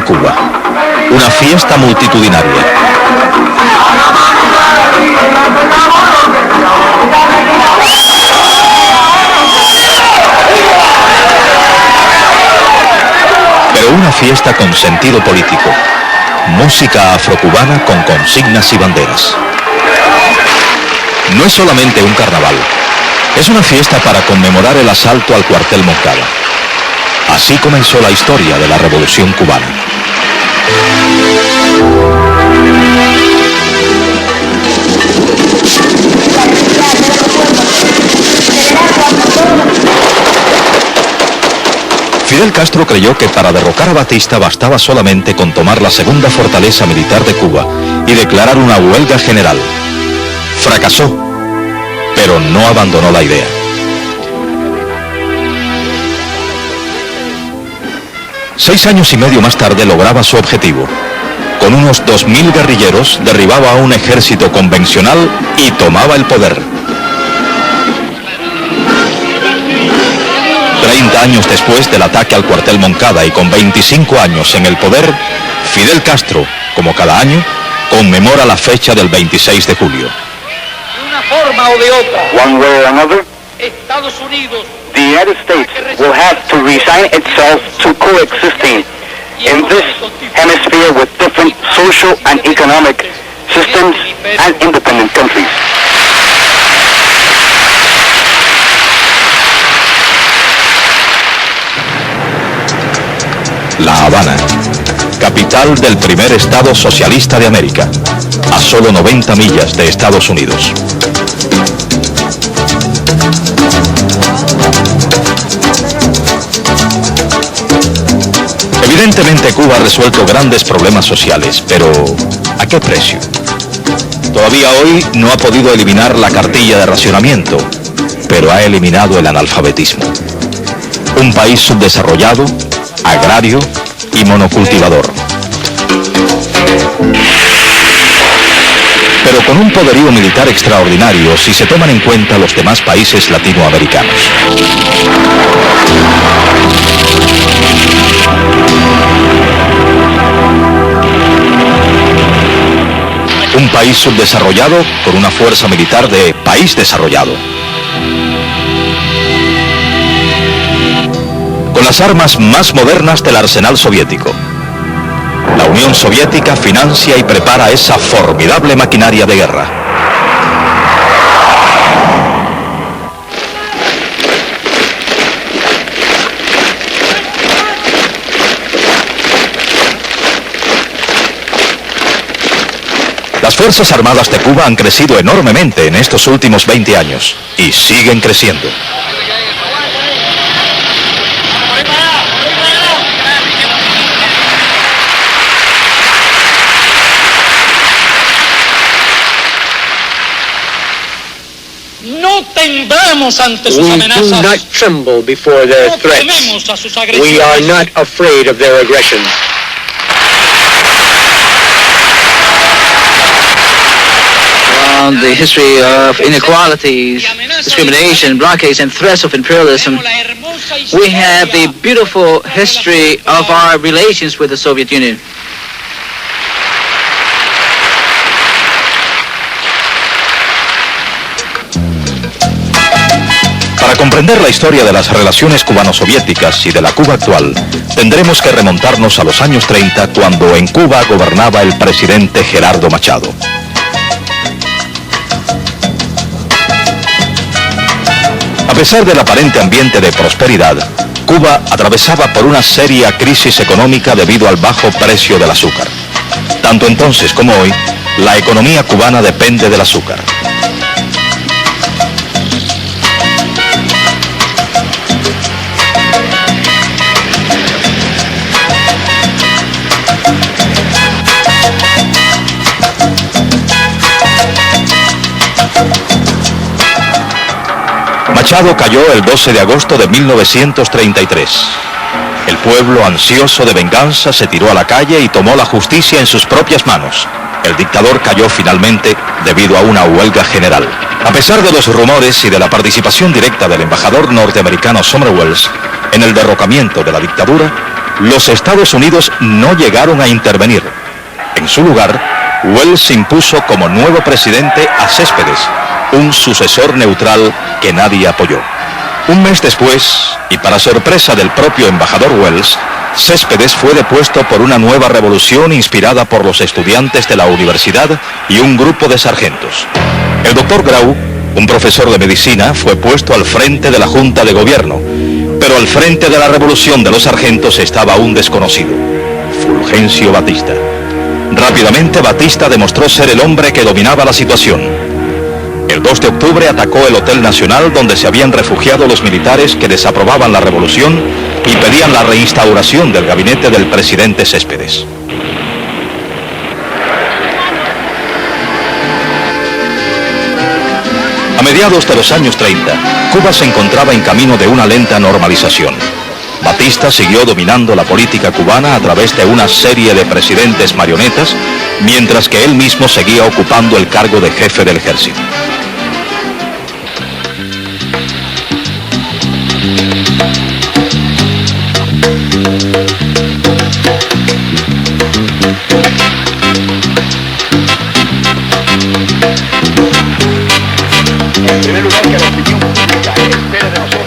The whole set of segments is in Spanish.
Cuba. Una fiesta multitudinaria. Pero una fiesta con sentido político. Música afrocubana con consignas y banderas. No es solamente un carnaval, es una fiesta para conmemorar el asalto al cuartel Moncada. Así comenzó la historia de la Revolución Cubana. Fidel Castro creyó que para derrocar a Batista bastaba solamente con tomar la segunda fortaleza militar de Cuba y declarar una huelga general. Fracasó, pero no abandonó la idea. Seis años y medio más tarde lograba su objetivo. Con unos 2000 guerrilleros derribaba a un ejército convencional y tomaba el poder. 30 años después del ataque al cuartel Moncada y con 25 años en el poder, Fidel Castro, como cada año, conmemora la fecha del 26 de julio. De una forma o de otra, one way or another, Estados Unidos, the United States will have to resign itself to coexisting in this hemisphere with different social and economic systems and independent countries. La Habana, capital del primer estado socialista de América, a solo 90 millas de Estados Unidos. Evidentemente Cuba ha resuelto grandes problemas sociales, pero ¿a qué precio? Todavía hoy no ha podido eliminar la cartilla de racionamiento, pero ha eliminado el analfabetismo. Un país subdesarrollado, agrario y monocultivador. Pero con un poderío militar extraordinario si se toman en cuenta los demás países latinoamericanos. Un país subdesarrollado con una fuerza militar de país desarrollado. Con las armas más modernas del arsenal soviético. La Unión Soviética financia y prepara esa formidable maquinaria de guerra. Las Fuerzas Armadas de Cuba han crecido enormemente en estos últimos 20 años y siguen creciendo. no temblamos ante sus amenazas. We do not tremble before their No threats. tememos a sus We are agresiones. not afraid of their aggressions. The history of inequalities, discrimination, blockades, and threats of imperialism. We have the beautiful history of our relations with the Soviet Union. Para comprender la historia de las relaciones cubano-soviéticas y de la Cuba actual, tendremos que remontarnos a los años 30, cuando en Cuba gobernaba el presidente Gerardo Machado. A pesar del aparente ambiente de prosperidad, Cuba atravesaba por una seria crisis económica debido al bajo precio del azúcar. Tanto entonces como hoy, la economía cubana depende del azúcar. Machado cayó el 12 de agosto de 1933. El pueblo, ansioso de venganza, se tiró a la calle y tomó la justicia en sus propias manos. El dictador cayó finalmente debido a una huelga general. A pesar de los rumores y de la participación directa del embajador norteamericano Sumner Welles en el derrocamiento de la dictadura, los Estados Unidos no llegaron a intervenir. En su lugar, Wells impuso como nuevo presidente a Céspedes, un sucesor neutral que nadie apoyó. Un mes después, y para sorpresa del propio embajador Wells, Céspedes fue depuesto por una nueva revolución inspirada por los estudiantes de la universidad y un grupo de sargentos. El doctor Grau, un profesor de medicina, fue puesto al frente de la Junta de Gobierno, pero al frente de la revolución de los sargentos estaba un desconocido, Fulgencio Batista. Rápidamente Batista demostró ser el hombre que dominaba la situación. El 2 de octubre atacó el Hotel Nacional donde se habían refugiado los militares que desaprobaban la revolución y pedían la reinstauración del gabinete del presidente Céspedes. A mediados de los años 30, Cuba se encontraba en camino de una lenta normalización. Batista siguió dominando la política cubana a través de una serie de presidentes marionetas, mientras que él mismo seguía ocupando el cargo de jefe del ejército.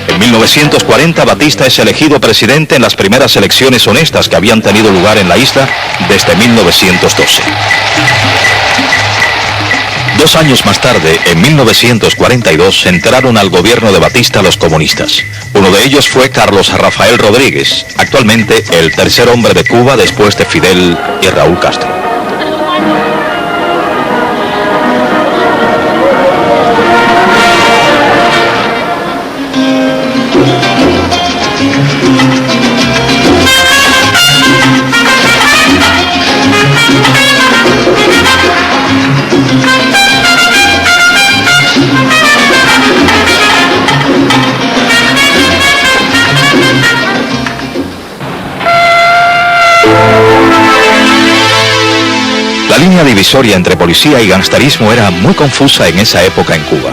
En 1940, Batista es elegido presidente en las primeras elecciones honestas que habían tenido lugar en la isla desde 1912. 2 años más tarde, en 1942, entraron al gobierno de Batista los comunistas. Uno de ellos fue Carlos Rafael Rodríguez, actualmente el tercer hombre de Cuba después de Fidel y Raúl Castro. La línea divisoria entre policía y gangsterismo era muy confusa en esa época en Cuba.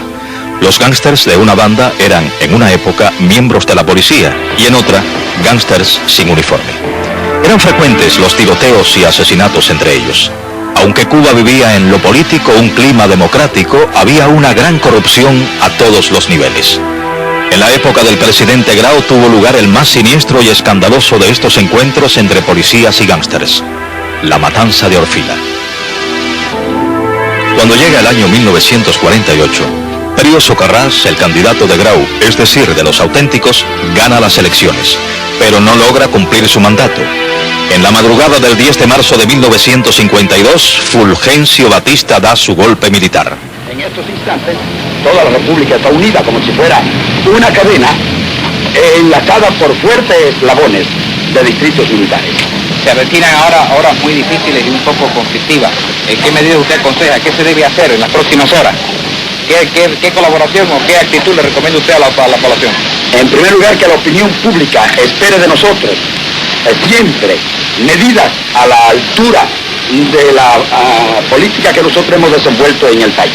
Los gángsters de una banda eran, en una época, miembros de la policía y en otra, gángsters sin uniforme. Eran frecuentes los tiroteos y asesinatos entre ellos. Aunque Cuba vivía en lo político un clima democrático, había una gran corrupción a todos los niveles. En la época del presidente Grau tuvo lugar el más siniestro y escandaloso de estos encuentros entre policías y gángsters, la matanza de Orfila. Cuando llega el año 1948, Perio Socarrás, el candidato de Grau, es decir, de los auténticos, gana las elecciones, pero no logra cumplir su mandato. En la madrugada del 10 de marzo de 1952, Fulgencio Batista da su golpe militar. En estos instantes, toda la República está unida como si fuera una cadena enlazada por fuertes eslabones de distritos militares. Se avecinan ahora horas muy difíciles y un poco conflictivas. ¿En qué medida usted aconseja? ¿Qué se debe hacer en las próximas horas? ¿Qué colaboración o qué actitud le recomienda usted a la población? En primer lugar, que la opinión pública espere de nosotros siempre medidas a la altura de la política que nosotros hemos desenvuelto en el país.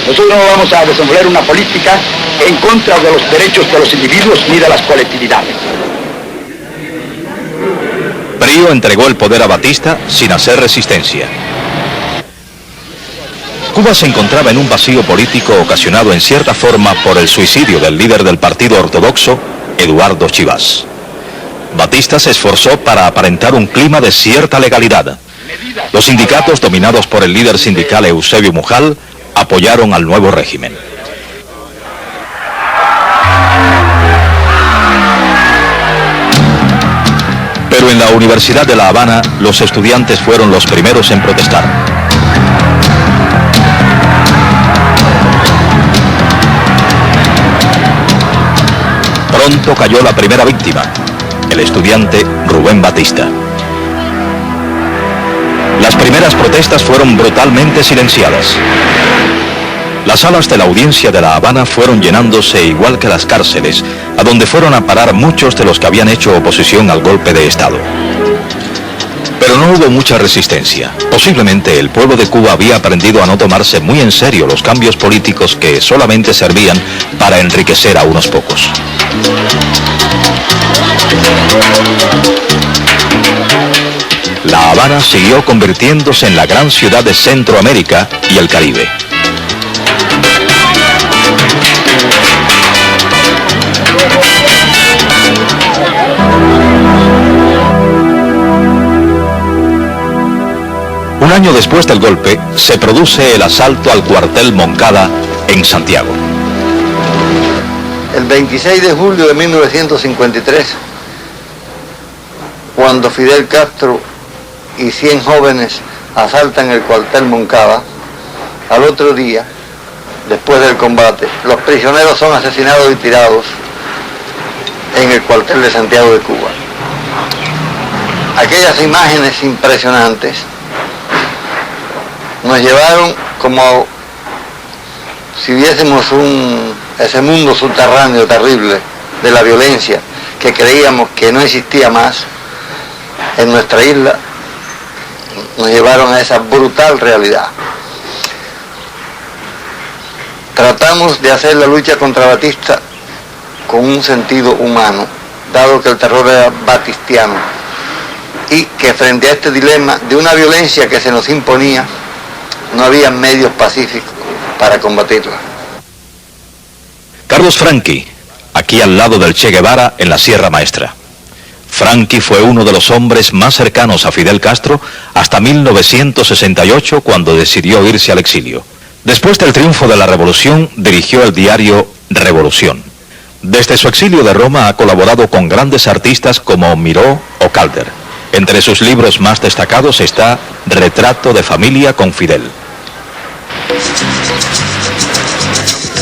Nosotros no vamos a desenvolver una política en contra de los derechos de los individuos ni de las colectividades. Perio entregó el poder a Batista sin hacer resistencia. Cuba se encontraba en un vacío político ocasionado en cierta forma por el suicidio del líder del partido ortodoxo, Eduardo Chivas. Batista se esforzó para aparentar un clima de cierta legalidad. Los sindicatos, dominados por el líder sindical Eusebio Mujal, apoyaron al nuevo régimen. Pero en la Universidad de La Habana, los estudiantes fueron los primeros en protestar. Pronto cayó la primera víctima, el estudiante Rubén Batista. Las primeras protestas fueron brutalmente silenciadas. Las salas de la audiencia de La Habana fueron llenándose igual que las cárceles, a donde fueron a parar muchos de los que habían hecho oposición al golpe de Estado. Pero no hubo mucha resistencia. Posiblemente el pueblo de Cuba había aprendido a no tomarse muy en serio los cambios políticos que solamente servían para enriquecer a unos pocos. La Habana siguió convirtiéndose en la gran ciudad de Centroamérica y el Caribe. Un año después del golpe, se produce el asalto al cuartel Moncada en Santiago. El 26 de julio de 1953, cuando Fidel Castro y 100 jóvenes asaltan el cuartel Moncada, al otro día, después del combate, los prisioneros son asesinados y tirados en el cuartel de Santiago de Cuba. Aquellas imágenes impresionantes nos llevaron como si viésemos ese mundo subterráneo terrible de la violencia que creíamos que no existía más en nuestra isla, nos llevaron a esa brutal realidad. Tratamos de hacer la lucha contra Batista con un sentido humano, dado que el terror era batistiano, y que frente a este dilema de una violencia que se nos imponía, no había medios pacíficos para combatirla. Carlos Franqui, aquí al lado del Che Guevara en la Sierra Maestra. Franqui fue uno de los hombres más cercanos a Fidel Castro hasta 1968, cuando decidió irse al exilio. Después del triunfo de la revolución, dirigió el diario Revolución. Desde su exilio de Roma ha colaborado con grandes artistas como Miró o Calder. Entre sus libros más destacados está Retrato de familia con Fidel.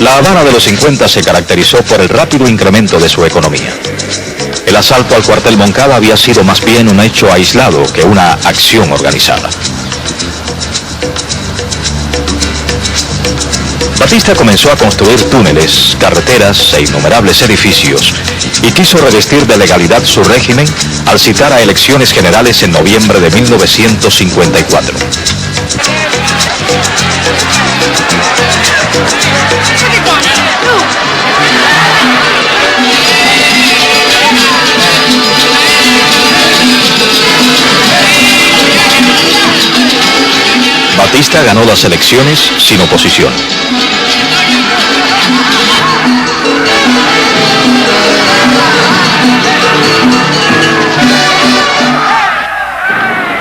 La Habana de los 50 se caracterizó por el rápido incremento de su economía. El asalto al cuartel Moncada había sido más bien un hecho aislado que una acción organizada. Batista comenzó a construir túneles, carreteras e innumerables edificios y quiso revestir de legalidad su régimen al citar a elecciones generales en noviembre de 1954. Batista ganó las elecciones sin oposición.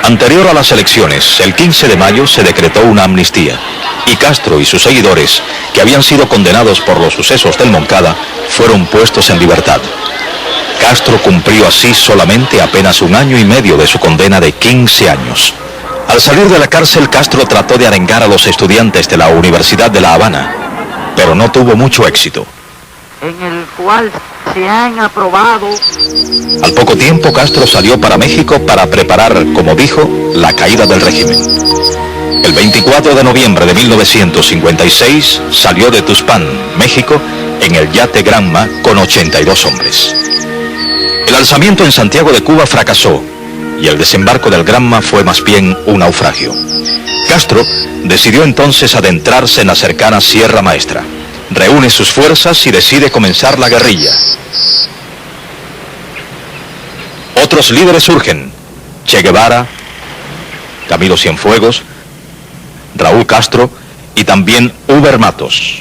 Anterior a las elecciones, el 15 de mayo se decretó una amnistía y Castro y sus seguidores, que habían sido condenados por los sucesos del Moncada, fueron puestos en libertad. Castro cumplió así solamente apenas 1 año y medio de su condena de 15 años. Al salir de la cárcel, Castro trató de arengar a los estudiantes de la Universidad de La Habana, pero no tuvo mucho éxito. En el cual se han aprobado. Al poco tiempo, Castro salió para México para preparar, como dijo, la caída del régimen. El 24 de noviembre de 1956 salió de Tuxpan, México, en el yate Granma con 82 hombres. El alzamiento en Santiago de Cuba fracasó y el desembarco del Granma fue más bien un naufragio. Castro decidió entonces adentrarse en la cercana Sierra Maestra. Reúne sus fuerzas y decide comenzar la guerrilla. Otros líderes surgen: Che Guevara, Camilo Cienfuegos, Raúl Castro y también Huber Matos.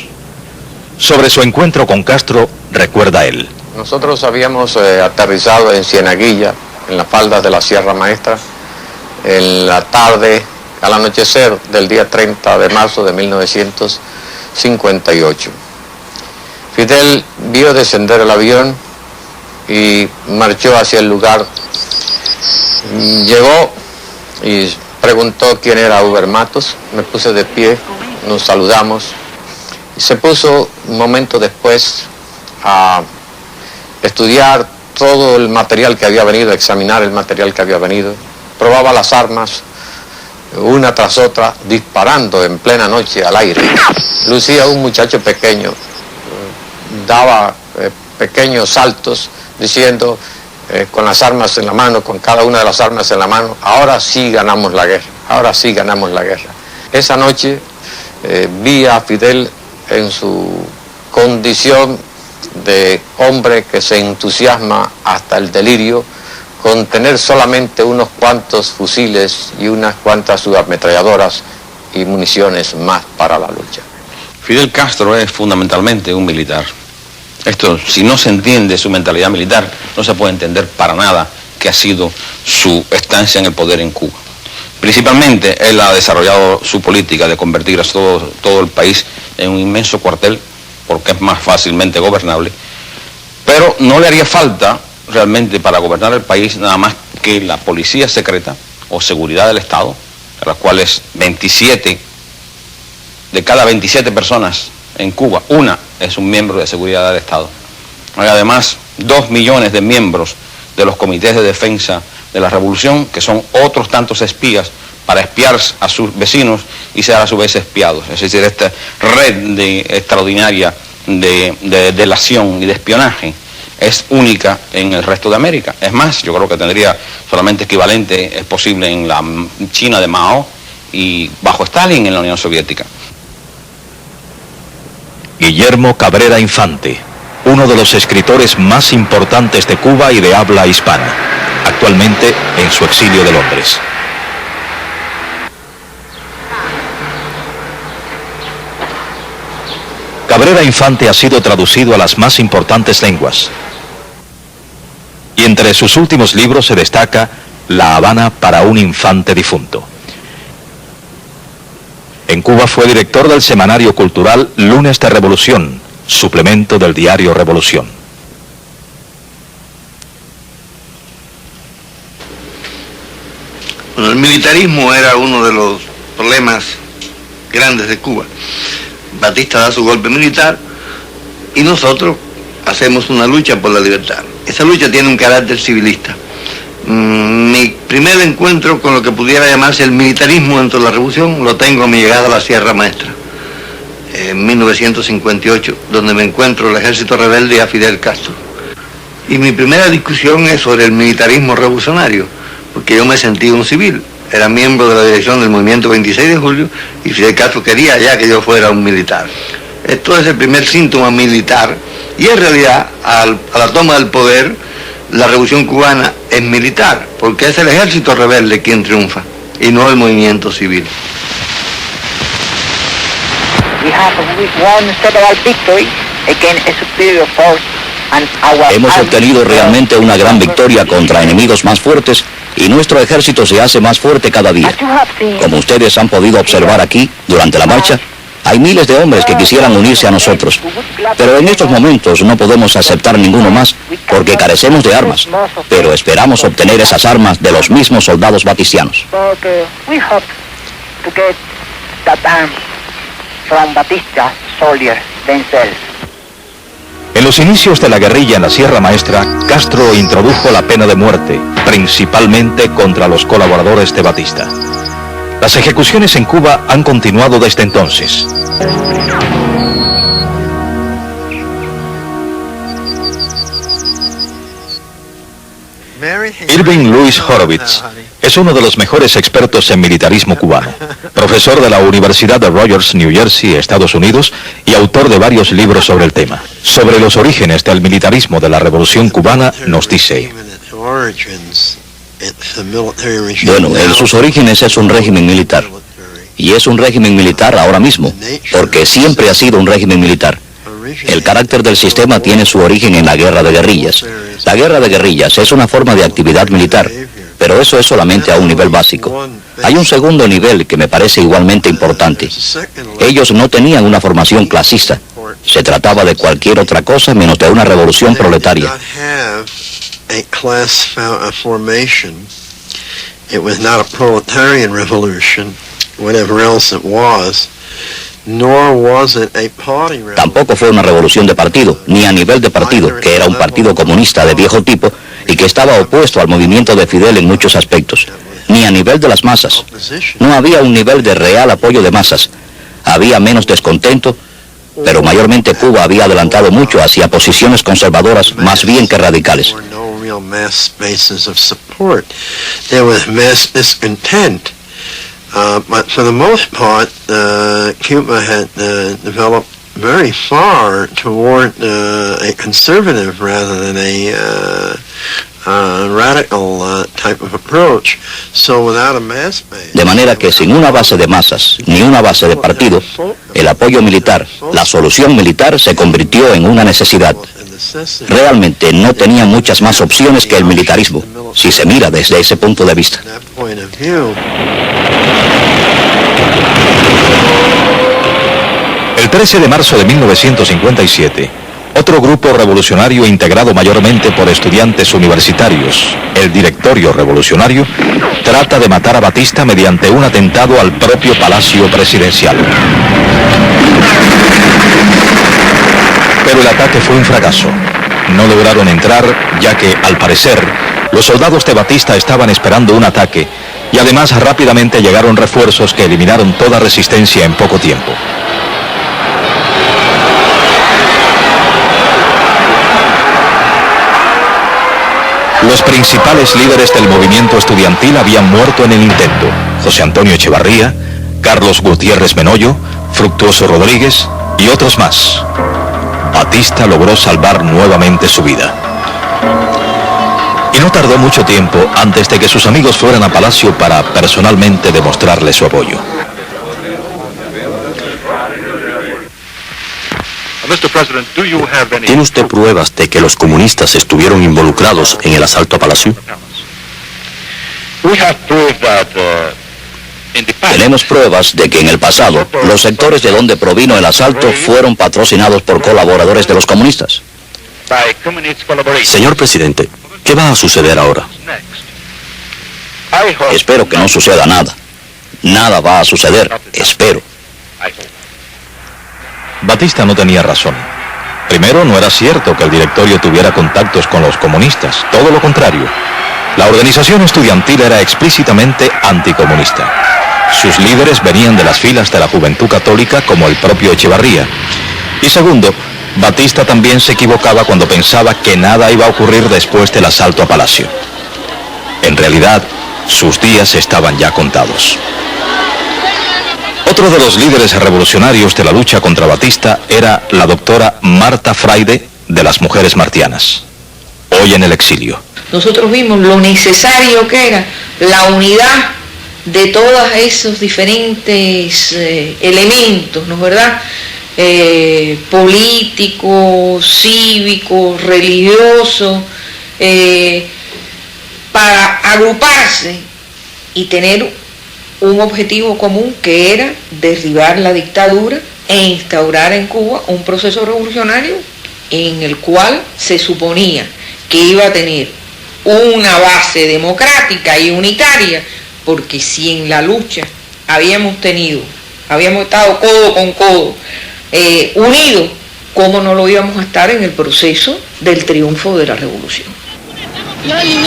Sobre su encuentro con Castro, recuerda él. Nosotros habíamos aterrizado en Cienaguilla, en las faldas de la Sierra Maestra, en la tarde, al anochecer del día 30 de marzo de 1958. Fidel vio descender el avión y marchó hacia el lugar. Llegó y preguntó quién era Huber Matos. Me puse de pie, nos saludamos. Y se puso un momento después a estudiar todo el material que había venido, a examinar el material que había venido. Probaba las armas, una tras otra, disparando en plena noche al aire. Lucía un muchacho pequeño, daba pequeños saltos, diciendo con las armas en la mano, con cada una de las armas en la mano: ahora sí ganamos la guerra, ahora sí ganamos la guerra. Esa noche vi a Fidel en su condición de hombre que se entusiasma hasta el delirio con tener solamente unos cuantos fusiles y unas cuantas subametralladoras y municiones más para la lucha. Fidel Castro es fundamentalmente un militar. Esto, si no se entiende su mentalidad militar, no se puede entender para nada qué ha sido su estancia en el poder en Cuba. Principalmente, él ha desarrollado su política de convertir a todo el país en un inmenso cuartel, porque es más fácilmente gobernable, pero no le haría falta realmente para gobernar el país nada más que la policía secreta o seguridad del Estado, a las cuales 27 de cada 27 personas en Cuba, una es un miembro de seguridad del Estado. Hay además 2 millones de miembros de los comités de defensa de la revolución, que son otros tantos espías para espiar a sus vecinos y ser a su vez espiados. Es decir, esta red extraordinaria de delación y de espionaje es única en el resto de América. Es más, yo creo que tendría solamente equivalente, es posible en la China de Mao y bajo Stalin en la Unión Soviética. Guillermo Cabrera Infante, uno de los escritores más importantes de Cuba y de habla hispana, actualmente en su exilio de Londres. Cabrera Infante ha sido traducido a las más importantes lenguas. Y entre sus últimos libros se destaca La Habana para un infante difunto. En Cuba fue director del semanario cultural Lunes de Revolución, suplemento del diario Revolución. Bueno, el militarismo era uno de los problemas grandes de Cuba. Batista da su golpe militar y nosotros hacemos una lucha por la libertad. Esa lucha tiene un carácter civilista. Mi primer encuentro con lo que pudiera llamarse el militarismo dentro de la revolución lo tengo a mi llegada a la Sierra Maestra, en 1958, donde me encuentro el ejército rebelde y a Fidel Castro. Y mi primera discusión es sobre el militarismo revolucionario, porque yo me sentí un civil. Era miembro de la dirección del movimiento 26 de julio y Fidel Castro quería ya que yo fuera un militar. Esto es el primer síntoma militar y en realidad a la toma del poder la revolución cubana es militar porque es el ejército rebelde quien triunfa y no el movimiento civil. Hemos obtenido realmente una gran victoria contra enemigos más fuertes y nuestro ejército se hace más fuerte cada día. Como ustedes han podido observar aquí, durante la marcha, hay miles de hombres que quisieran unirse a nosotros. Pero en estos momentos no podemos aceptar ninguno más porque carecemos de armas. Pero esperamos obtener esas armas de los mismos soldados batistianos. En los inicios de la guerrilla en la Sierra Maestra, Castro introdujo la pena de muerte, principalmente contra los colaboradores de Batista. Las ejecuciones en Cuba han continuado desde entonces. Irving Louis Horowitz es uno de los mejores expertos en militarismo cubano, profesor de la Universidad de Rogers, New Jersey, Estados Unidos, y autor de varios libros sobre el tema. Sobre los orígenes del militarismo de la Revolución Cubana nos dice: bueno, en sus orígenes es un régimen militar. Y es un régimen militar ahora mismo, porque siempre ha sido un régimen militar. El carácter del sistema tiene su origen en la guerra de guerrillas. La guerra de guerrillas es una forma de actividad militar, pero eso es solamente a un nivel básico. Hay un segundo nivel que me parece igualmente importante. Ellos no tenían una formación clasista. Se trataba de cualquier otra cosa menos de una revolución proletaria. Tampoco fue una revolución de partido, ni a nivel de partido, que era un partido comunista de viejo tipo y que estaba opuesto al movimiento de Fidel en muchos aspectos, ni a nivel de las masas. No había un nivel de real apoyo de masas. Había menos descontento, pero mayormente Cuba había adelantado mucho hacia posiciones conservadoras más bien que radicales. But for the most part, Cuba had developed very far toward a conservative rather than radical type of approach. So without a mass base, De manera que sin una base de masas ni una base de partido, el apoyo militar, la solución militar se convirtió en una necesidad. Realmente no tenía muchas más opciones que el militarismo, si se mira desde ese punto de vista. El 13 de marzo de 1957, otro grupo revolucionario integrado mayormente por estudiantes universitarios, el Directorio Revolucionario, trata de matar a Batista mediante un atentado al propio Palacio Presidencial. Pero el ataque fue un fracaso. No lograron entrar, ya que, al parecer, los soldados de Batista estaban esperando un ataque y además rápidamente llegaron refuerzos que eliminaron toda resistencia en poco tiempo. Los principales líderes del movimiento estudiantil habían muerto en el intento: José Antonio Echevarría, Carlos Gutiérrez Menoyo, Fructuoso Rodríguez y otros más. Batista logró salvar nuevamente su vida. Y no tardó mucho tiempo antes de que sus amigos fueran a Palacio para personalmente demostrarle su apoyo. ¿Tiene usted pruebas de que los comunistas estuvieron involucrados en el asalto a Palacio? Tenemos pruebas de que en el pasado los sectores de donde provino el asalto fueron patrocinados por colaboradores de los comunistas. Señor presidente, ¿qué va a suceder ahora? Espero que no suceda nada. Nada va a suceder, espero. Batista no tenía razón. Primero, no era cierto que el directorio tuviera contactos con los comunistas, todo lo contrario. La organización estudiantil era explícitamente anticomunista. Sus líderes venían de las filas de la Juventud Católica, como el propio Echevarría. Y segundo, Batista también se equivocaba cuando pensaba que nada iba a ocurrir después del asalto a Palacio. En realidad, sus días estaban ya contados. Otro de los líderes revolucionarios de la lucha contra Batista era la doctora Marta Fraide de las Mujeres Martianas, hoy en el exilio. Nosotros vimos lo necesario que era la unidad de todos esos diferentes elementos, ¿no es verdad? Políticos, cívicos, religiosos, para agruparse y tener un objetivo común, que era derribar la dictadura e instaurar en Cuba un proceso revolucionario en el cual se suponía que iba a tener una base democrática y unitaria, porque si en la lucha habíamos estado codo con codo, unidos, ¿cómo no lo íbamos a estar en el proceso del triunfo de la revolución?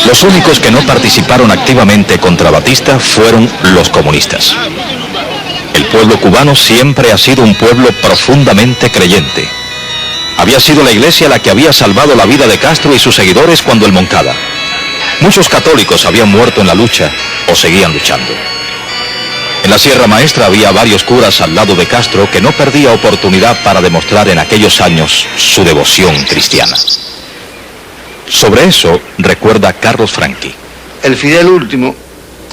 Los únicos que no participaron activamente contra Batista fueron los comunistas. El pueblo cubano siempre ha sido un pueblo profundamente creyente. Había sido la Iglesia la que había salvado la vida de Castro y sus seguidores cuando el Moncada. Muchos católicos habían muerto en la lucha o seguían luchando. En la Sierra Maestra había varios curas al lado de Castro que no perdía oportunidad para demostrar en aquellos años su devoción cristiana. Sobre eso recuerda Carlos Franqui. El Fidel último,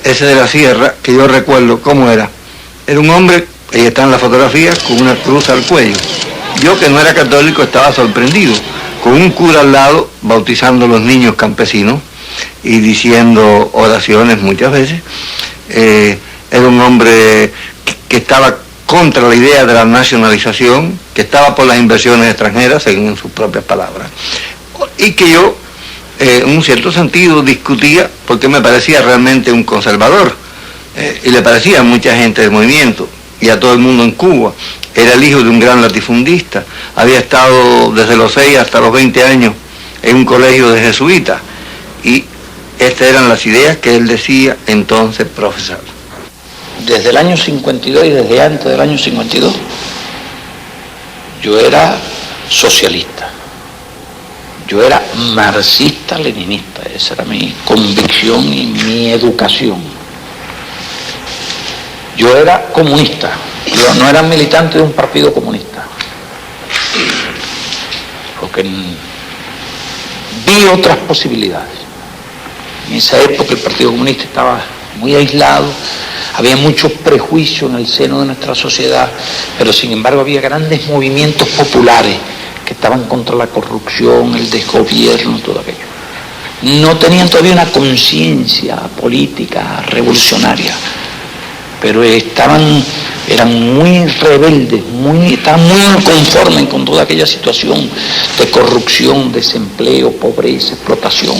ese de la sierra, que yo recuerdo cómo era un hombre, ahí está en la fotografía, con una cruz al cuello. Yo, que no era católico, estaba sorprendido, con un cura al lado, bautizando a los niños campesinos y diciendo oraciones muchas veces. Era un hombre que estaba contra la idea de la nacionalización, que estaba por las inversiones extranjeras, según sus propias palabras. Y que yo, en un cierto sentido, discutía porque me parecía realmente un conservador. Y le parecía a mucha gente del movimiento y a todo el mundo en Cuba. Era el hijo de un gran latifundista. Había estado desde los 6 hasta los 20 años en un colegio de jesuitas. Y estas eran las ideas que él decía entonces profesar. Desde el año 52 y desde antes del año 52, yo era socialista. Yo era marxista-leninista, esa era mi convicción y mi educación. Yo era comunista, yo no era militante de un partido comunista, porque vi otras posibilidades. En esa época el Partido Comunista estaba muy aislado, había muchos prejuicios en el seno de nuestra sociedad, pero sin embargo había grandes movimientos populares que estaban contra la corrupción, el desgobierno, todo aquello. No tenían todavía una conciencia política revolucionaria, pero eran muy rebeldes, estaban muy inconformes con toda aquella situación de corrupción, desempleo, pobreza, explotación,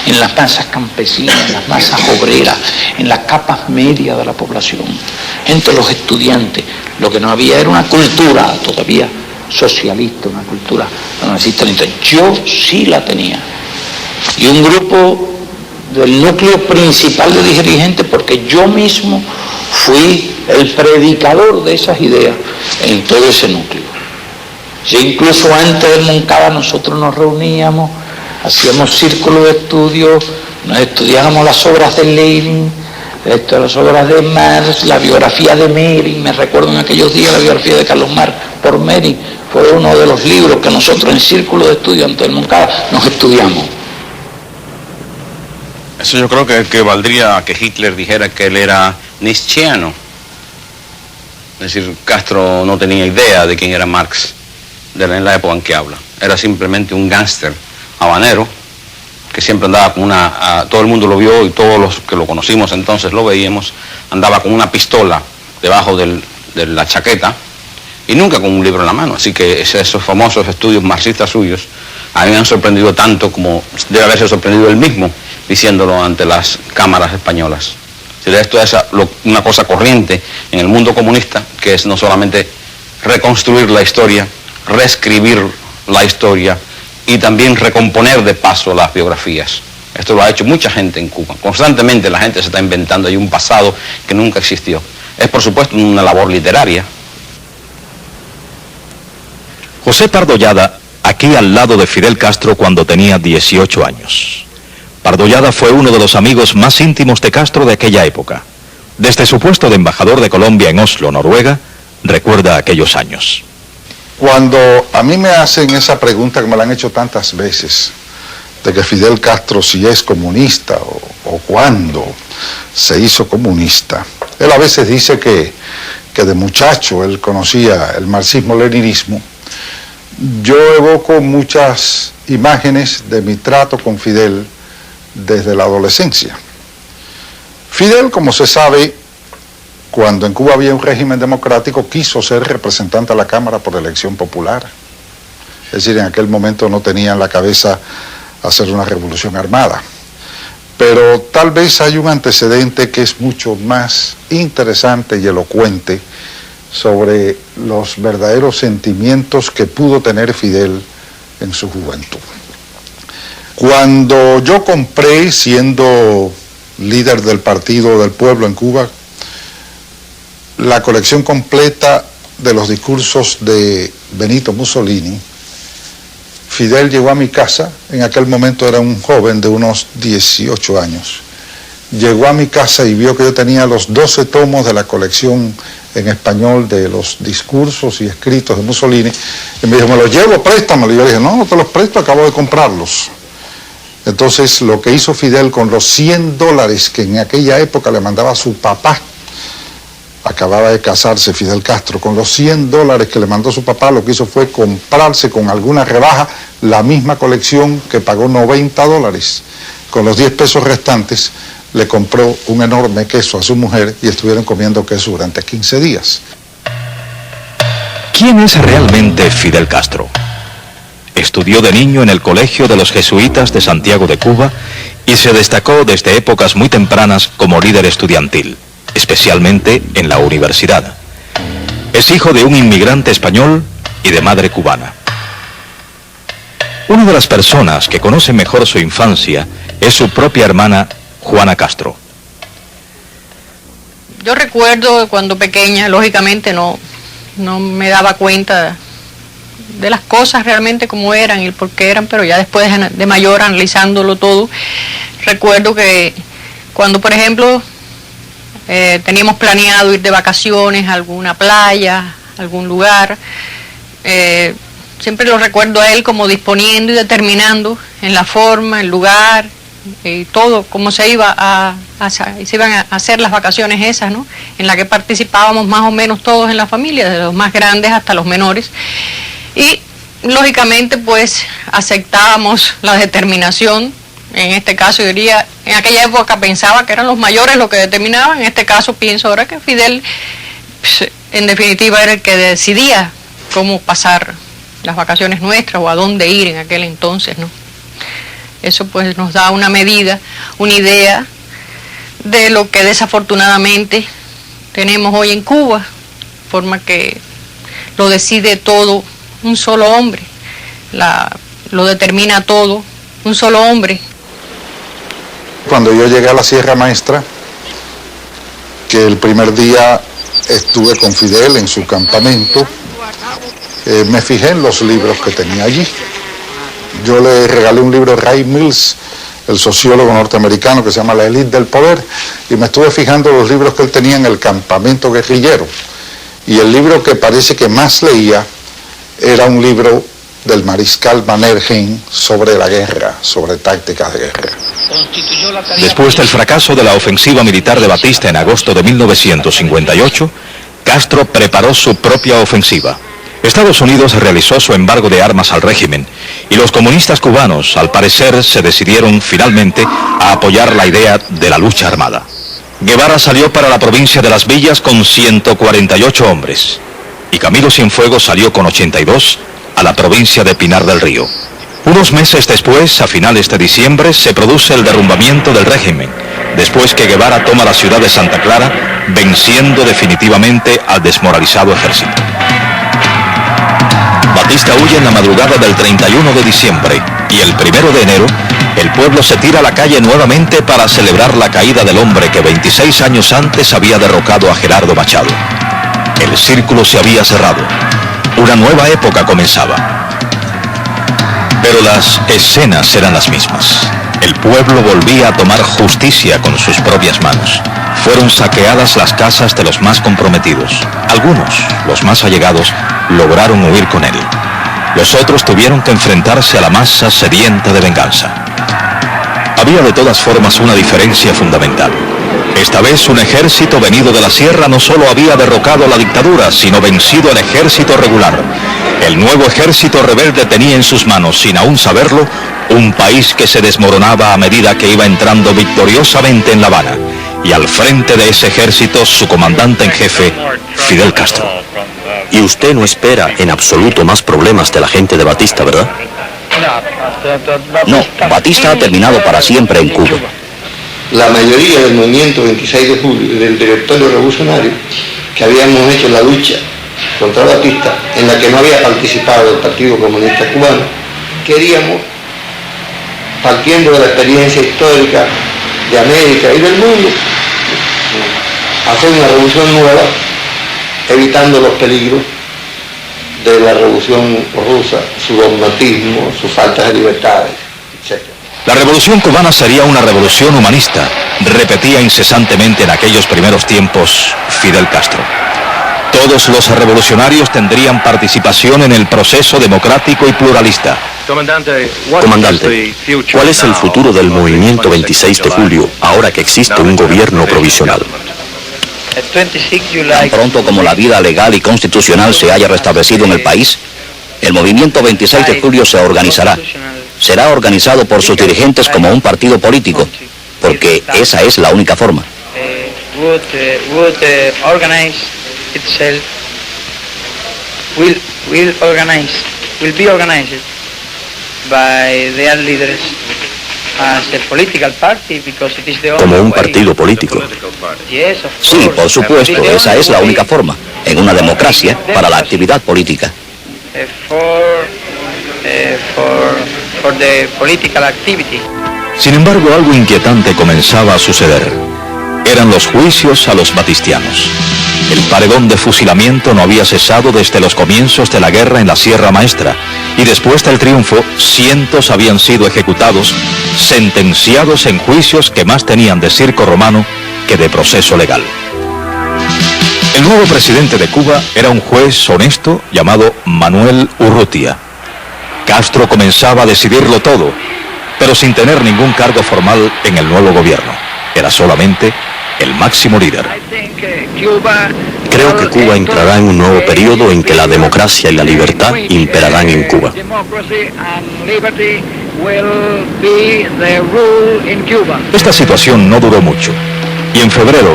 en las masas campesinas, en las masas obreras, en las capas medias de la población, entre los estudiantes. Lo que no había era una cultura todavía socialista, una cultura anarquista. Yo sí la tenía. Y un grupo del núcleo principal de dirigentes, porque yo mismo fui el predicador de esas ideas en todo ese núcleo. Ya incluso antes del Moncada nosotros nos reuníamos, hacíamos círculos de estudio, nos estudiábamos las obras de Lenin, las obras de Marx, la biografía de Mering. Me recuerdo en aquellos días la biografía de Carlos Marx por Mering, fue uno de los libros que nosotros en círculo de estudio antes del Moncada nos estudiamos. Eso yo creo que valdría que Hitler dijera que él era nietzscheano. Es decir, Castro no tenía idea de quién era Marx en la época en que habla. Era simplemente un gángster habanero que siempre andaba con todo el mundo lo vio y todos los que lo conocimos entonces lo veíamos, andaba con una pistola debajo de la chaqueta y nunca con un libro en la mano. Así que esos famosos estudios marxistas suyos a mí me han sorprendido tanto como debe haberse sorprendido él mismo diciéndolo ante las cámaras españolas. Esto es una cosa corriente en el mundo comunista, que es no solamente reconstruir la historia, reescribir la historia y también recomponer de paso las biografías. Esto lo ha hecho mucha gente en Cuba. Constantemente la gente se está inventando ahí un pasado que nunca existió. Es por supuesto una labor literaria. José Pardo Llada, aquí al lado de Fidel Castro cuando tenía 18 años. Pardo Llada fue uno de los amigos más íntimos de Castro de aquella época. Desde su puesto de embajador de Colombia en Oslo, Noruega, recuerda aquellos años. Cuando a mí me hacen esa pregunta que me la han hecho tantas veces, de que Fidel Castro si es comunista o cuándo se hizo comunista, él a veces dice que de muchacho él conocía el marxismo-leninismo. Yo evoco muchas imágenes de mi trato con Fidel desde la adolescencia. Fidel, como se sabe, cuando en Cuba había un régimen democrático, quiso ser representante a la Cámara por elección popular. Es decir, en aquel momento no tenía en la cabeza hacer una revolución armada. Pero tal vez hay un antecedente que es mucho más interesante y elocuente sobre los verdaderos sentimientos que pudo tener Fidel en su juventud. Cuando yo compré, siendo líder del Partido del Pueblo en Cuba, la colección completa de los discursos de Benito Mussolini, Fidel llegó a mi casa, en aquel momento era un joven de unos 18 años, llegó a mi casa y vio que yo tenía los 12 tomos de la colección en español de los discursos y escritos de Mussolini, y me dijo, me los llevo, préstamelo. Y yo le dije, no te los presto, acabo de comprarlos. Entonces, lo que hizo Fidel con los $100 que en aquella época le mandaba a su papá, acababa de casarse Fidel Castro, con los $100 que le mandó su papá, lo que hizo fue comprarse con alguna rebaja la misma colección que pagó $90. Con los 10 pesos restantes le compró un enorme queso a su mujer y estuvieron comiendo queso durante 15 días. ¿Quién es realmente Fidel Castro? Estudió de niño en el Colegio de los Jesuitas de Santiago de Cuba y se destacó desde épocas muy tempranas como líder estudiantil, especialmente en la universidad. Es hijo de un inmigrante español y de madre cubana. Una de las personas que conoce mejor su infancia es su propia hermana, Juana Castro. Yo recuerdo cuando pequeña, lógicamente no me daba cuenta de las cosas realmente como eran y por qué eran, pero ya después de mayor, analizándolo todo, recuerdo que cuando, por ejemplo, teníamos planeado ir de vacaciones a alguna playa, a algún lugar, siempre lo recuerdo a él como disponiendo y determinando en la forma, el lugar y todo, cómo se iban a hacer las vacaciones esas, ¿no? En la que participábamos más o menos todos en la familia, desde los más grandes hasta los menores. Y lógicamente pues aceptábamos la determinación. En este caso yo diría, en aquella época pensaba que eran los mayores los que determinaban, en este caso pienso ahora que Fidel pues, en definitiva era el que decidía cómo pasar las vacaciones nuestras o a dónde ir en aquel entonces, ¿no? Eso pues nos da una medida, una idea de lo que desafortunadamente tenemos hoy en Cuba, forma que lo decide todo un solo hombre, lo determina todo un solo hombre. Cuando yo llegué a la Sierra Maestra, que el primer día estuve con Fidel en su campamento, me fijé en los libros que tenía allí. Yo le regalé un libro a Ray Mills, el sociólogo norteamericano, que se llama La élite del poder, y me estuve fijando en los libros que él tenía en el campamento guerrillero. Y el libro que parece que más leía era un libro del mariscal Mannerheim sobre la guerra, sobre tácticas de guerra. Después del fracaso de la ofensiva militar de Batista en agosto de 1958, Castro preparó su propia ofensiva. Estados Unidos realizó su embargo de armas al régimen y los comunistas cubanos, al parecer, se decidieron finalmente a apoyar la idea de la lucha armada. Guevara salió para la provincia de Las Villas con 148 hombres y Camilo Cienfuegos salió con 82 a la provincia de Pinar del Río. Unos meses después, a finales de diciembre, se produce el derrumbamiento del régimen, después que Guevara toma la ciudad de Santa Clara, venciendo definitivamente al desmoralizado ejército. Batista huye en la madrugada del 31 de diciembre y el 1 de enero, el pueblo se tira a la calle nuevamente para celebrar la caída del hombre que 26 años antes había derrocado a Gerardo Machado. El círculo se había cerrado. Una nueva época comenzaba. Pero las escenas eran las mismas. El pueblo volvía a tomar justicia con sus propias manos. Fueron saqueadas las casas de los más comprometidos. Algunos, los más allegados, lograron huir con él. Los otros tuvieron que enfrentarse a la masa sedienta de venganza. Había de todas formas una diferencia fundamental. Esta vez un ejército venido de la sierra no solo había derrocado la dictadura, sino vencido el ejército regular. El nuevo ejército rebelde tenía en sus manos, sin aún saberlo, un país que se desmoronaba a medida que iba entrando victoriosamente en La Habana. Y al frente de ese ejército, su comandante en jefe, Fidel Castro. Y usted no espera en absoluto más problemas de la gente de Batista, ¿verdad? No, Batista ha terminado para siempre en Cuba. La mayoría del movimiento 26 de julio, del directorio revolucionario, que habíamos hecho la lucha contra Batista, en la que no había participado el Partido Comunista Cubano, queríamos, partiendo de la experiencia histórica de América y del mundo, hacer una revolución nueva, evitando los peligros de la revolución rusa, su dogmatismo, sus faltas de libertades, etc. La revolución cubana sería una revolución humanista, repetía incesantemente en aquellos primeros tiempos Fidel Castro. Todos los revolucionarios tendrían participación en el proceso democrático y pluralista. Comandante, ¿cuál es el futuro del movimiento 26 de julio ahora que existe un gobierno provisional? Tan pronto como la vida legal y constitucional se haya restablecido en el país, el movimiento 26 de julio se organizará. Será organizado por sus dirigentes como un partido político, porque esa es la única forma. Como un partido político. Sí, por supuesto, esa es la única forma, en una democracia, para la actividad política. Sin embargo, algo inquietante comenzaba a suceder. Eran los juicios a los batistianos. El paredón de fusilamiento no había cesado desde los comienzos de la guerra en la Sierra Maestra, y después del triunfo, cientos habían sido ejecutados, sentenciados en juicios que más tenían de circo romano que de proceso legal. El nuevo presidente de Cuba era un juez honesto llamado Manuel Urrutia. Castro comenzaba a decidirlo todo, pero sin tener ningún cargo formal en el nuevo gobierno. Era solamente el máximo líder. Creo que Cuba entrará en un nuevo periodo en que la democracia y la libertad imperarán en Cuba. Esta situación no duró mucho, y en febrero,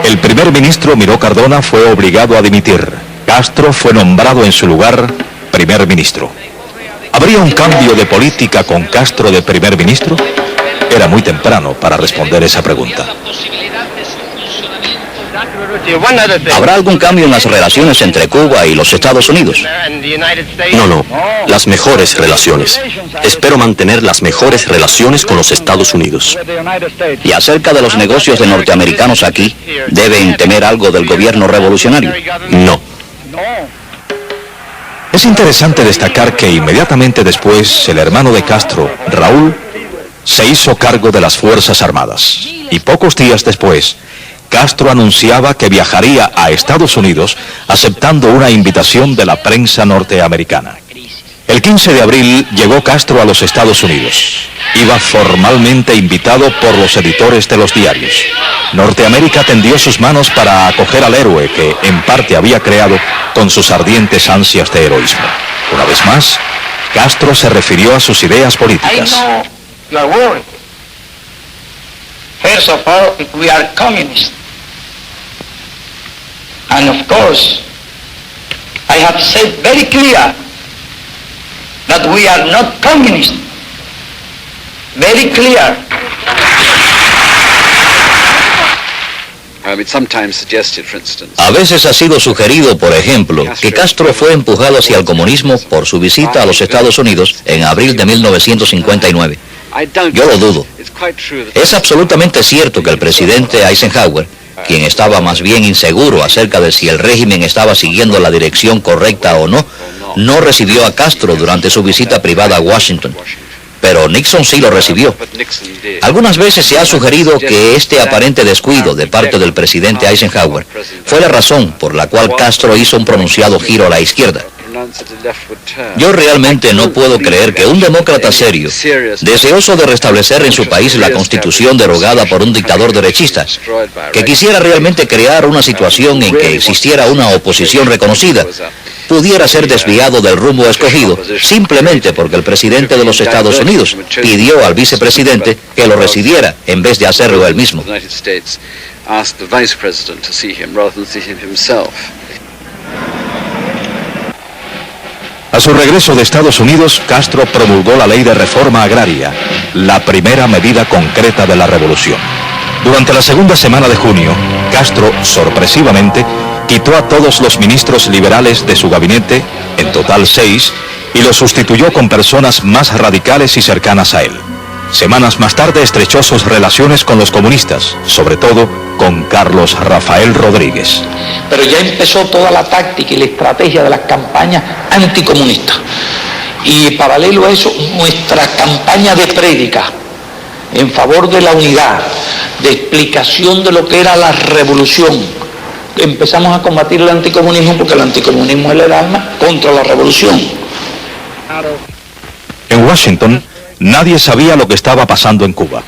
el primer ministro Miró Cardona fue obligado a dimitir. Castro fue nombrado en su lugar primer ministro. ¿Habría un cambio de política con Castro de primer ministro? Era muy temprano para responder esa pregunta. ¿Habrá algún cambio en las relaciones entre Cuba y los Estados Unidos? No, las mejores relaciones. Espero mantener las mejores relaciones con los Estados Unidos. Y acerca de los negocios de norteamericanos aquí, ¿deben temer algo del gobierno revolucionario? No. Es interesante destacar que inmediatamente después el hermano de Castro, Raúl, se hizo cargo de las Fuerzas Armadas. Y pocos días después, Castro anunciaba que viajaría a Estados Unidos aceptando una invitación de la prensa norteamericana. El 15 de abril llegó Castro a los Estados Unidos. Iba formalmente invitado por los editores de los diarios. Norteamérica tendió sus manos para acoger al héroe que en parte había creado con sus ardientes ansias de heroísmo. Una vez más, Castro se refirió a sus ideas políticas. First of all, we are communists. And of course, I have said very clear that we are not communists. Very clear. A veces ha sido sugerido, por ejemplo, que Castro fue empujado hacia el comunismo por su visita a los Estados Unidos en abril de 1959. Yo lo dudo. Es absolutamente cierto que el presidente Eisenhower, quien estaba más bien inseguro acerca de si el régimen estaba siguiendo la dirección correcta o no, no recibió a Castro durante su visita privada a Washington. Pero Nixon sí lo recibió. Algunas veces se ha sugerido que este aparente descuido de parte del presidente Eisenhower fue la razón por la cual Castro hizo un pronunciado giro a la izquierda. Yo realmente no puedo creer que un demócrata serio, deseoso de restablecer en su país la constitución derogada por un dictador derechista, que quisiera realmente crear una situación en que existiera una oposición reconocida, pudiera ser desviado del rumbo escogido simplemente porque el presidente de los Estados Unidos pidió al vicepresidente que lo recibiera en vez de hacerlo él mismo. A su regreso de Estados Unidos, Castro promulgó la ley de reforma agraria, la primera medida concreta de la revolución. Durante la segunda semana de junio, Castro, sorpresivamente, quitó a todos los ministros liberales de su gabinete, en total 6, y los sustituyó con personas más radicales y cercanas a él. Semanas más tarde estrechó sus relaciones con los comunistas, sobre todo con Carlos Rafael Rodríguez. Pero ya empezó toda la táctica y la estrategia de las campañas anticomunistas. Y paralelo a eso, nuestra campaña de prédica en favor de la unidad, de explicación de lo que era la revolución. Empezamos a combatir el anticomunismo porque el anticomunismo es el arma contra la revolución. En Washington, nadie sabía lo que estaba pasando en Cuba.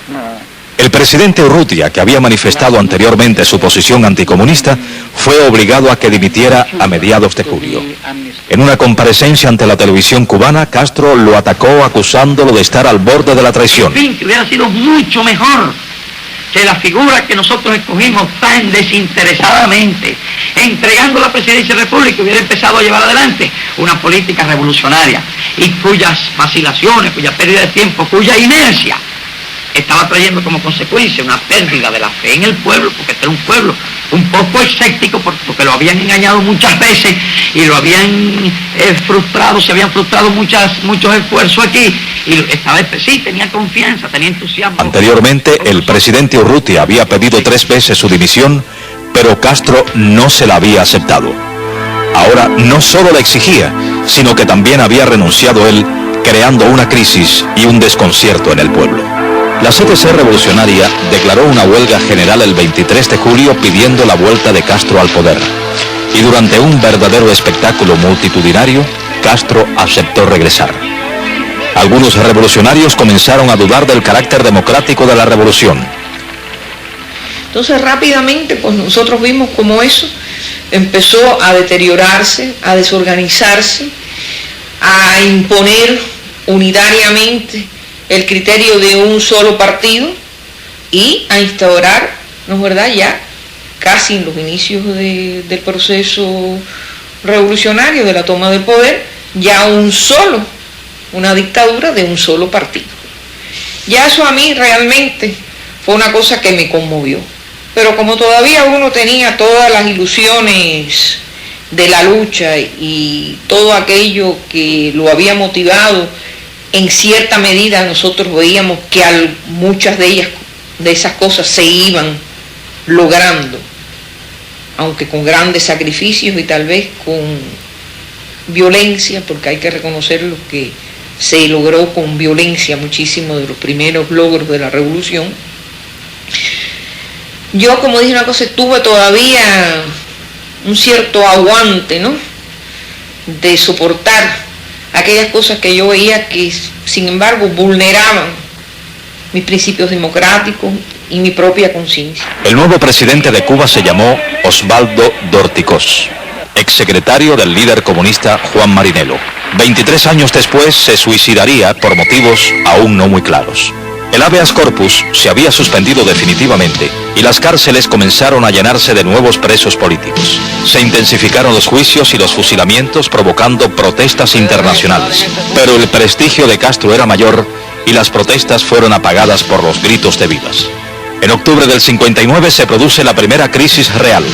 El presidente Urrutia, que había manifestado anteriormente su posición anticomunista, fue obligado a que dimitiera a mediados de julio. En una comparecencia ante la televisión cubana, Castro lo atacó acusándolo de estar al borde de la traición. En fin, que hubiera sido mucho mejor que la figura que nosotros escogimos tan desinteresadamente, entregando la presidencia de la República, hubiera empezado a llevar adelante una política revolucionaria y cuyas vacilaciones, cuya pérdida de tiempo, cuya inercia estaba trayendo como consecuencia una pérdida de la fe en el pueblo, porque este era un pueblo un poco escéptico, porque lo habían engañado muchas veces y lo habían frustrado, se habían frustrado muchos esfuerzos aquí, y esta vez sí tenía confianza, tenía entusiasmo. Anteriormente, el presidente Urrutia había pedido 3 veces su dimisión, pero Castro no se la había aceptado. Ahora no solo la exigía, sino que también había renunciado él, creando una crisis y un desconcierto en el pueblo. La CTC revolucionaria declaró una huelga general el 23 de julio pidiendo la vuelta de Castro al poder. Y durante un verdadero espectáculo multitudinario, Castro aceptó regresar. Algunos revolucionarios comenzaron a dudar del carácter democrático de la revolución. Entonces rápidamente pues nosotros vimos cómo eso empezó a deteriorarse, a desorganizarse, a imponer unitariamente el criterio de un solo partido y a instaurar, ¿no es verdad?, ya casi en los inicios del proceso revolucionario, de la toma del poder, ya una dictadura de un solo partido. Ya eso a mí realmente fue una cosa que me conmovió. Pero como todavía uno tenía todas las ilusiones de la lucha y todo aquello que lo había motivado, en cierta medida nosotros veíamos que muchas de esas cosas se iban logrando, aunque con grandes sacrificios y tal vez con violencia, porque hay que reconocerlo que se logró con violencia muchísimo de los primeros logros de la revolución. Yo, como dije una cosa, tuve todavía un cierto aguante, ¿no?, de soportar aquellas cosas que yo veía que, sin embargo, vulneraban mis principios democráticos y mi propia conciencia. El nuevo presidente de Cuba se llamó Osvaldo Dorticós, exsecretario del líder comunista Juan Marinelo. 23 años después se suicidaría por motivos aún no muy claros. El habeas corpus se había suspendido definitivamente y las cárceles comenzaron a llenarse de nuevos presos políticos. Se intensificaron los juicios y los fusilamientos, provocando protestas internacionales. Pero el prestigio de Castro era mayor y las protestas fueron apagadas por los gritos de vivas. En octubre del 59 se produce la primera crisis real.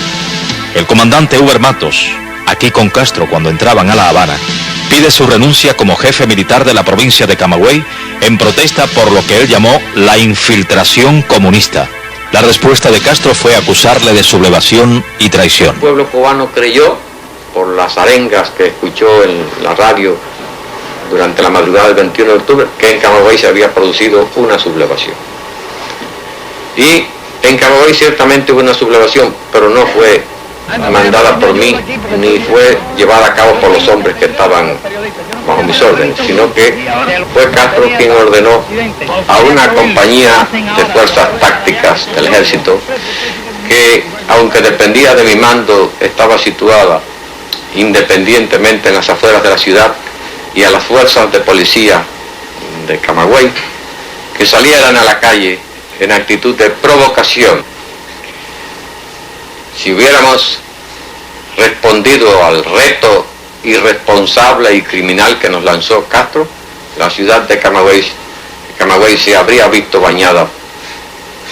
El comandante Uber Matos, aquí con Castro cuando entraban a La Habana, pide su renuncia como jefe militar de la provincia de Camagüey en protesta por lo que él llamó la infiltración comunista. La respuesta de Castro fue acusarle de sublevación y traición. El pueblo cubano creyó, por las arengas que escuchó en la radio durante la madrugada del 21 de octubre, que en Camagüey se había producido una sublevación. Y en Camagüey ciertamente hubo una sublevación, pero no fue mandada por mí, ni fue llevada a cabo por los hombres que estaban bajo mis órdenes, sino que fue Castro quien ordenó a una compañía de fuerzas tácticas del ejército, que aunque dependía de mi mando, estaba situada independientemente en las afueras de la ciudad, y a las fuerzas de policía de Camagüey, que salieran a la calle en actitud de provocación. Si hubiéramos respondido al reto irresponsable y criminal que nos lanzó Castro, la ciudad de Camagüey se habría visto bañada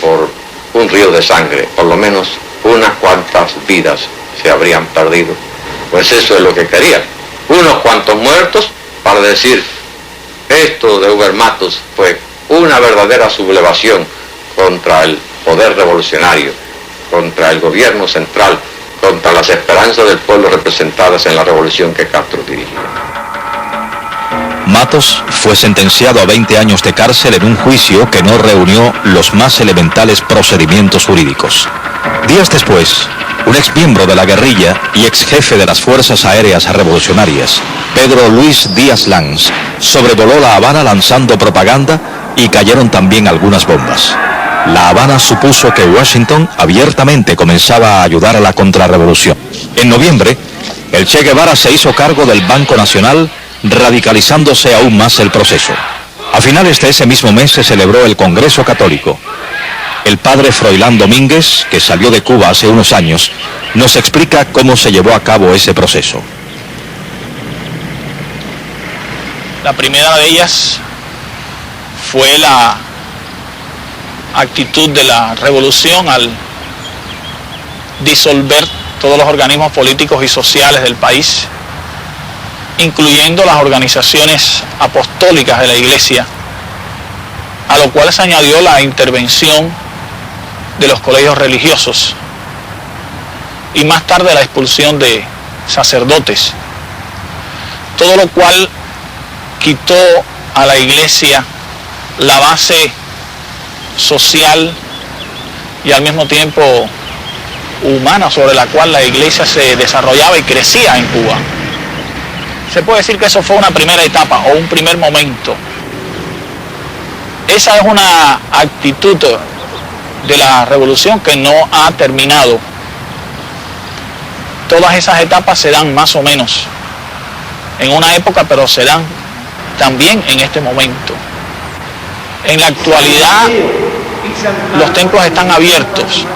por un río de sangre, por lo menos unas cuantas vidas se habrían perdido. Pues eso es lo que quería, unos cuantos muertos para decir, esto de Uber Matos fue una verdadera sublevación contra el poder revolucionario, contra el gobierno central, contra las esperanzas del pueblo representadas en la revolución que Castro dirigía. Matos fue sentenciado a 20 años de cárcel en un juicio que no reunió los más elementales procedimientos jurídicos. Días después, un exmiembro de la guerrilla y exjefe de las Fuerzas Aéreas Revolucionarias, Pedro Luis Díaz Lanz, sobrevoló La Habana lanzando propaganda y cayeron también algunas bombas. La Habana supuso que Washington abiertamente comenzaba a ayudar a la contrarrevolución. En noviembre, el Che Guevara se hizo cargo del Banco Nacional, radicalizándose aún más el proceso. A finales de ese mismo mes se celebró el Congreso Católico. El padre Froilán Domínguez, que salió de Cuba hace unos años, nos explica cómo se llevó a cabo ese proceso. La primera de ellas fue la actitud de la revolución al disolver todos los organismos políticos y sociales del país, incluyendo las organizaciones apostólicas de la Iglesia, a lo cual se añadió la intervención de los colegios religiosos y más tarde la expulsión de sacerdotes, todo lo cual quitó a la Iglesia la base social y al mismo tiempo humana sobre la cual la Iglesia se desarrollaba y crecía en Cuba. Se puede decir que eso fue una primera etapa o un primer momento Esa es una actitud de la revolución que no ha terminado. Todas esas etapas se dan más o menos en una época, pero se dan también en este momento. En la actualidad los templos están abiertos,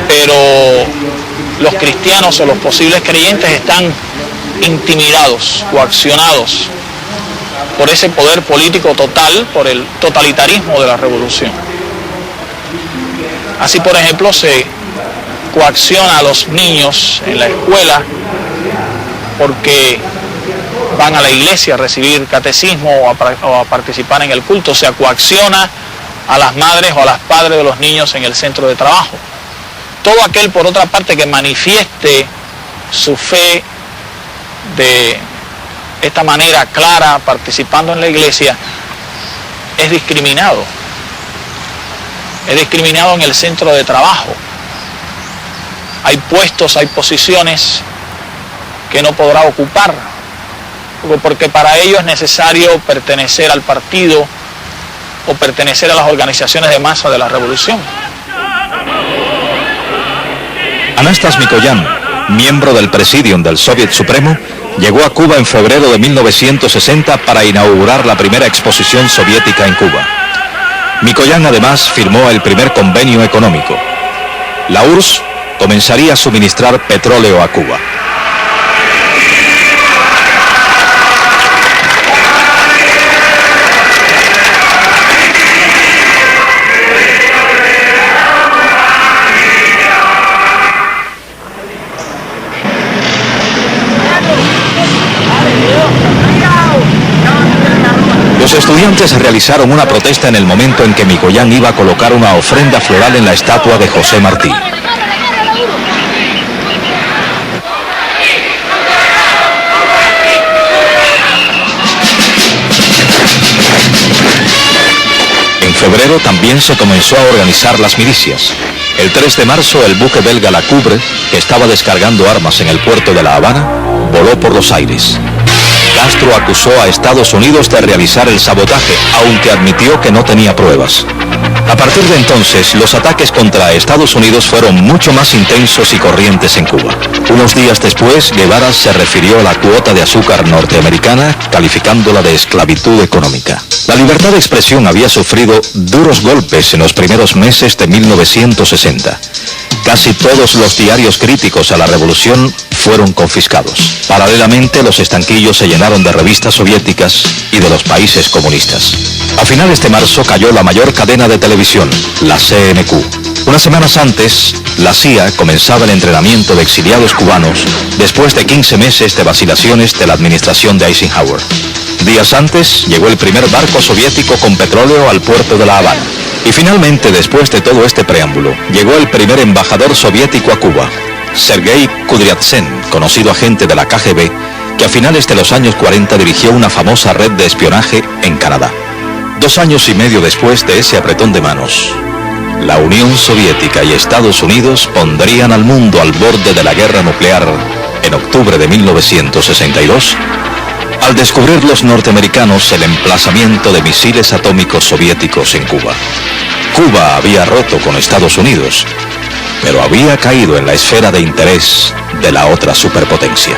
pero los cristianos o los posibles creyentes están intimidados, coaccionados por ese poder político total, por el totalitarismo de la revolución. Así, por ejemplo, se coacciona a los niños en la escuela porque van a la iglesia a recibir catecismo o a participar en el culto. Se coacciona a las madres o a los padres de los niños en el centro de trabajo. Todo aquel, por otra parte, que manifieste su fe de esta manera clara, participando en la iglesia, es discriminado. Es discriminado en el centro de trabajo. Hay puestos, hay posiciones que no podrá ocupar, porque para ello es necesario pertenecer al partido o pertenecer a las organizaciones de masa de la revolución. Anastas Mikoyan, miembro del Presidium del Soviet Supremo, llegó a Cuba en febrero de 1960 para inaugurar la primera exposición soviética en Cuba. Mikoyan además firmó el primer convenio económico. La URSS comenzaría a suministrar petróleo a Cuba. Los estudiantes realizaron una protesta en el momento en que Mikoyan iba a colocar una ofrenda floral en la estatua de José Martí. En febrero también se comenzó a organizar las milicias. El 3 de marzo el buque belga La Coubre, que estaba descargando armas en el puerto de La Habana, voló por los aires. Castro acusó a Estados Unidos de realizar el sabotaje, aunque admitió que no tenía pruebas. A partir de entonces, los ataques contra Estados Unidos fueron mucho más intensos y corrientes en Cuba. Unos días después, Guevara se refirió a la cuota de azúcar norteamericana, calificándola de esclavitud económica. La libertad de expresión había sufrido duros golpes en los primeros meses de 1960. Casi todos los diarios críticos a la revolución fueron confiscados. Paralelamente, los estanquillos se llenaron de revistas soviéticas y de los países comunistas. A finales de marzo cayó la mayor cadena de televisión, la CNQ. Unas semanas antes, la CIA comenzaba el entrenamiento de exiliados cubanos después de 15 meses de vacilaciones de la administración de Eisenhower. Días antes, llegó el primer barco soviético con petróleo al puerto de La Habana. Y finalmente, después de todo este preámbulo, llegó el primer embajador soviético a Cuba, Sergei Kudryavtsev, conocido agente de la KGB, que a finales de los años 40 dirigió una famosa red de espionaje en Canadá. 2 años y medio después de ese apretón de manos, la Unión Soviética y Estados Unidos pondrían al mundo al borde de la guerra nuclear en octubre de 1962, al descubrir los norteamericanos el emplazamiento de misiles atómicos soviéticos en Cuba. Cuba había roto con Estados Unidos, pero había caído en la esfera de interés de la otra superpotencia.